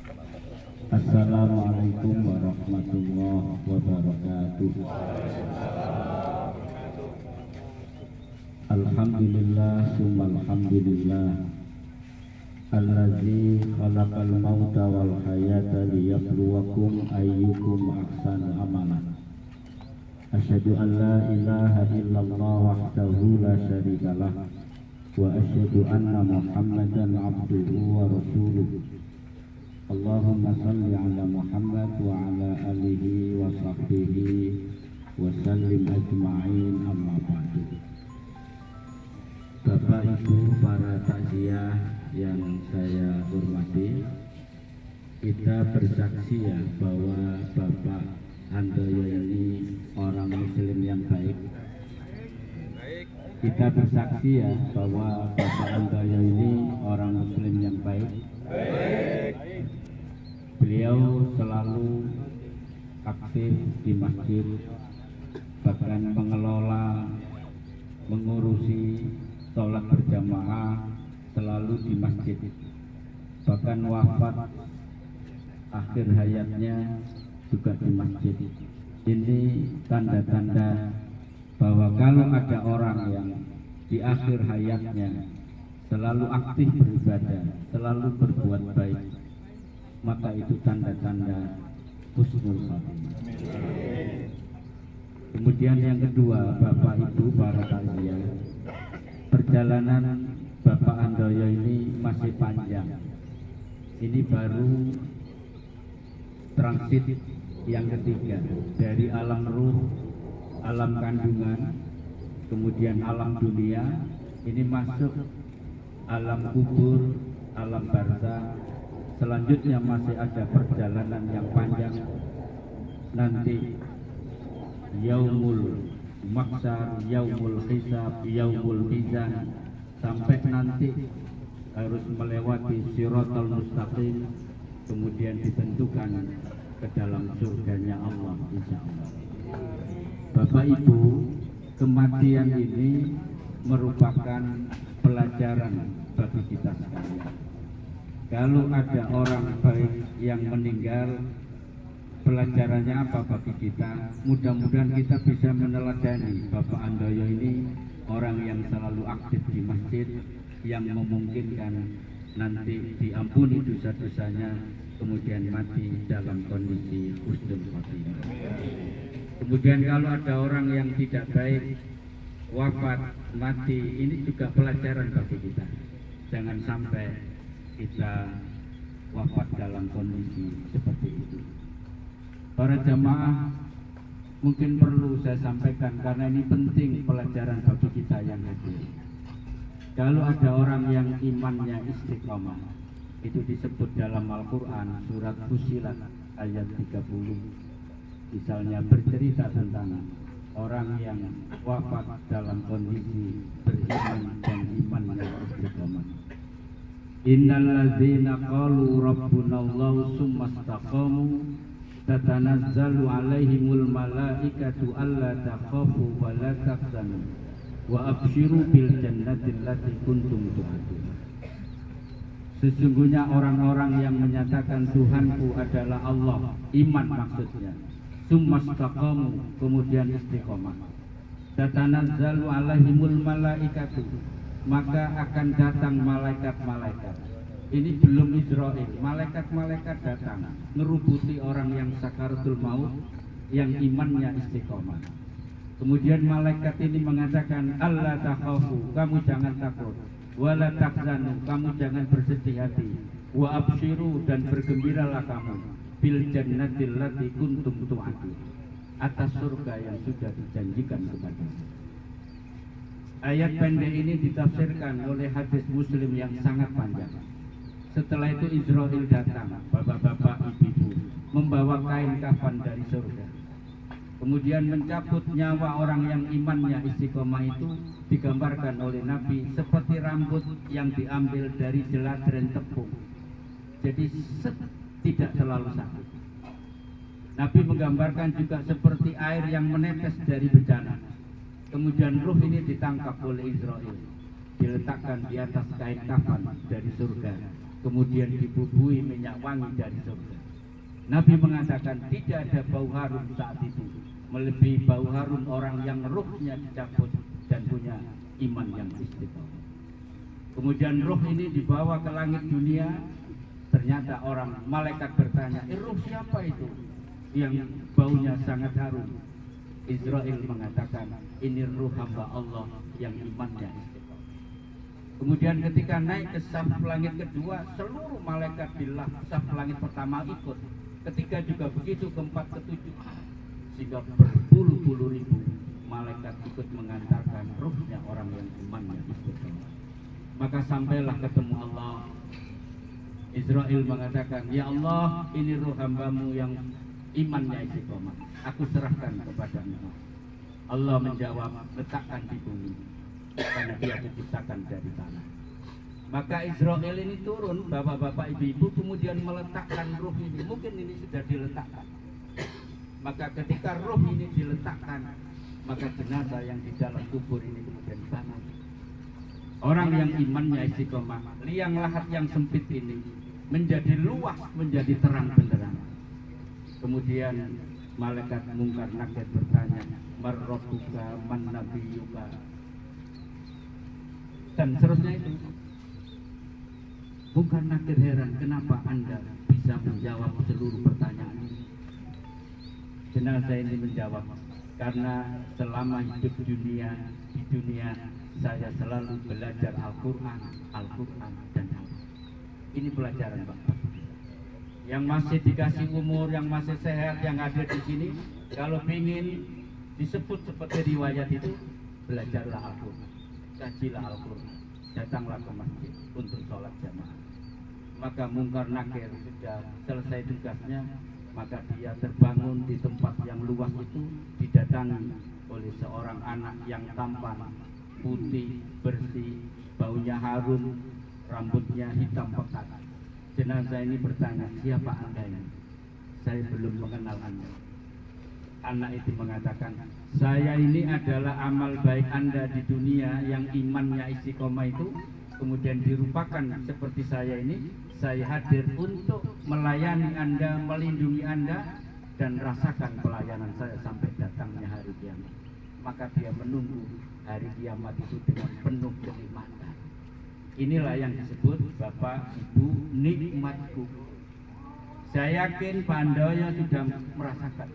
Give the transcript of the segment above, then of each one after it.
Assalamualaikum warahmatullahi wabarakatuh. Alhamdulillah summa alhamdulillah allazi khalaqal mauta wal hayata liyabluwakum ayyukum ahsanu amalan. Asyhadu an la ilaha illallah wahdahu la syarikalah wa asyhadu anna Muhammadan abduhu wa rasuluh. Allahumma salli ala Muhammad wa ala alihi wa sahbihi wa sallim ajma'in, amma ba'du. Bapak Ibu para takziah yang saya hormati, kita bersaksi ya bahwa Bapak Handoyo ini orang muslim yang baik. Kita bersaksi ya bahwa Bapak Handoyo ini orang muslim yang baik. Beliau selalu aktif di masjid, bahkan mengelola, mengurusi sholat berjamaah selalu di masjid. Bahkan wafat akhir hayatnya juga di masjid. Ini tanda-tanda bahwa kalau ada orang yang di akhir hayatnya selalu aktif beribadah, selalu berbuat baik, maka itu tanda-tanda husnul khatimah. Kemudian yang kedua, Bapak Ibu para takziah, perjalanan Bapak Handoyo ini masih panjang. Ini baru transit yang ketiga, dari alam ruh, alam kandungan, kemudian alam dunia, ini masuk alam kubur, alam barzakh. Selanjutnya masih ada perjalanan yang panjang, nanti yaumul mahsyar, yaumul hisab, yaumul mizan, sampai nanti harus melewati siratal mustaqim, kemudian ditentukan ke dalam surganya Allah, insyaallah. Bapak Ibu, kematian ini merupakan pelajaran bagi kita sekalian. Kalau ada orang baik yang meninggal, pelajarannya apa bagi kita? Mudah-mudahan kita bisa meneladani Bapak Handoyo ini orang yang selalu aktif di masjid, yang memungkinkan nanti diampuni dosa-dosanya, kemudian mati dalam kondisi husnul khotimah. Kemudian kalau ada orang yang tidak baik, wafat, mati, ini juga pelajaran bagi kita. Jangan sampai kita wafat dalam kondisi seperti itu. Para jamaah, mungkin perlu saya sampaikan karena ini penting pelajaran bagi kita yang hadir. Kalau ada orang yang imannya istiqomah, itu disebut dalam Al-Quran surat Fussilat ayat 30. Misalnya bercerita tentang orang yang wafat dalam kondisi beriman dan imannya istiqomah. Innal ladzina qalu rabbunallahu tsumma istaqamu tatanazzalu alaihimul malaikatu alla takhafu wa la tahzanu wa abshiru bil jannati allati kuntum tu'adun. Sesungguhnya orang-orang yang menyatakan Tuhanku adalah Allah, iman maksudnya, tsumma istaqamu, kemudian istiqomah, tatanazzalu alaihimul malaikatu, maka akan datang malaikat-malaikat. Ini belum Israel, malaikat-malaikat datang ngerubuti orang yang sakaratul maut, yang imannya istiqomah. Kemudian malaikat ini mengatakan, alla takhafu, kamu jangan takut, wala tahzanu, kamu jangan bersedih hati, wa abshiru, dan bergembiralah kamu, bil jannatil lati kuntum tu'adun, atas surga yang sudah dijanjikan kepadamu. Ayat pendek ini ditafsirkan oleh hadis Muslim yang sangat panjang. Setelah itu Israel datang, bapak-bapak, ibu-ibu, membawa kain kafan dari surga. Kemudian mencabut nyawa orang yang imannya istiqomah itu digambarkan oleh Nabi seperti rambut yang diambil dari jeladren tepung. Jadi tidak terlalu sakit. Nabi menggambarkan juga seperti air yang menetes dari bejana. Kemudian ruh ini ditangkap oleh Israel, diletakkan di atas kain kafan dari surga. kemudian dibubui minyak wangi dari surga. Nabi mengatakan tidak ada bau harum saat itu melebihi bau harum orang yang ruhnya dicabut dan punya iman yang istiqomah. Kemudian ruh ini dibawa ke langit dunia. Ternyata orang malaikat bertanya, ruh siapa itu yang baunya sangat harum? Israel mengatakan, ini ruh hamba Allah yang imannya istiqomah. Kemudian ketika naik ke saf langit kedua, seluruh malaikat di saf langit pertama ikut. Ketiga juga begitu, keempat, ketujuh, sehingga berpuluh-puluh ribu malaikat ikut mengantarkan ruhnya orang yang imannya istiqomah. Maka sampailah ketemu Allah. Israel mengatakan, ya Allah, ini ruh hambamu yang imannya istiqomah, aku serahkan kepadamu. Allah menjawab, letakkan di bumi, karena dia diciptakan dari tanah. Maka Israel ini turun, bapak-bapak, ibu-ibu, kemudian meletakkan ruh ini. Mungkin ini sudah diletakkan. Maka ketika ruh ini diletakkan, maka jenazah yang di dalam kubur ini kemudian bangun. Orang yang imannya istiqomah, liang lahat yang sempit ini menjadi luas, menjadi terang benderang. Kemudian malaikat Mungkar Nakir bertanya, marrobuka man nabiyuka, dan seterusnya itu. Mungkar Nakir heran, kenapa Anda bisa menjawab seluruh pertanyaan ini? Jenazah ini menjawab, karena selama hidup di dunia saya selalu belajar Al-Quran dan hadis. Ini pelajaran Bapak. Yang masih dikasih umur, yang masih sehat, yang ada di sini, kalau ingin disebut seperti riwayat itu, belajarlah Al-Quran, kajilah Al-Quran, datanglah ke masjid untuk sholat jamaah. Maka Mungkar Nakir sudah selesai tugasnya, maka dia terbangun di tempat yang luas itu, didatangi oleh seorang anak yang tampan, putih, bersih, baunya harum, rambutnya hitam pekat. Jenazah ini bertanya, siapa Anda ini? Saya belum mengenal Anda. Anak itu mengatakan, saya ini adalah amal baik Anda di dunia yang imannya istiqomah itu, kemudian dirupakan seperti saya ini. Saya hadir untuk melayani Anda, melindungi Anda, dan rasakan pelayanan saya sampai datangnya hari kiamat. Maka dia menunggu hari kiamat itu dengan penuh kenikmatan. Inilah yang disebut Bapak Ibu nikmatku. Saya yakin Pak Handoyo sudah merasakan,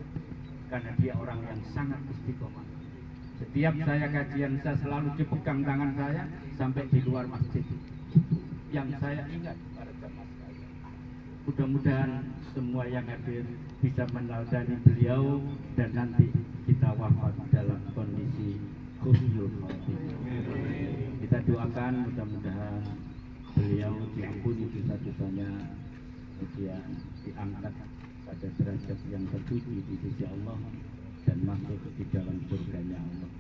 karena dia orang yang sangat istiqomah. Setiap saya kajian, saya selalu dipegang tangan saya sampai di luar masjid. Yang saya ingat pada jamaah saya. Mudah-mudahan semua yang hadir bisa meneladani beliau dan nanti kita wafat dalam kondisi husnul khotimah. Kita doakan mudah-mudahan beliau diampuni dosa-dosanya, kemudian diangkat pada derajat yang terpuji di sisi Allah dan masuk di dalam surganya Allah.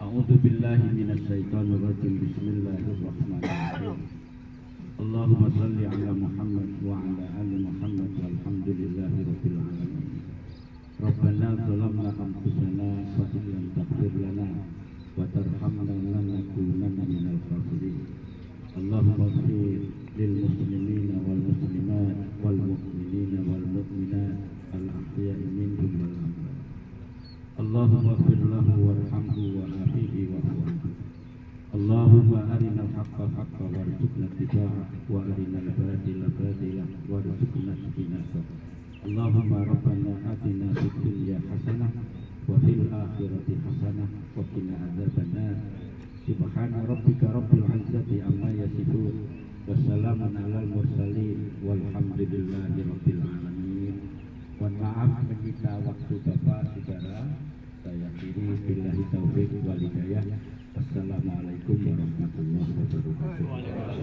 A'udzu billahi minasyaitonir rajim. Bismillahirrahmanirrahim. Allahumma shalli ala Muhammad wa ala ali Muhammad walhamdulillahi rabbil alamin. Rabbana zalamna anfusana wa illam taghfir lana wa tarhamna lanakunanna minal khasirin. Allahumma ighfir lil muslimina wal muslimat wal mu'minina wal mu'minat al ahya'i minhum wal amwat. Allahumma ighfir lahu warhamhu wa afihi wa'fu anhu. Allahumma arinal haqqa haqqa warzuqna ittiba'ah wa arinal batila batila warzuqna ijtinabah. Allahumma rabbana atina fid dunya hasanah wa fil akhirati hasanah wa qina adzabannar. Subhana rabbika rabbil izzati amma yasifun wa salamun alal mursalin walhamdulillahi rabbil alamin. Mohon maaf menyita waktu Bapak Saudara. Saya akhiri billahi taufiq wal hidayah. Assalamualaikum warahmatullahi wabarakatuh.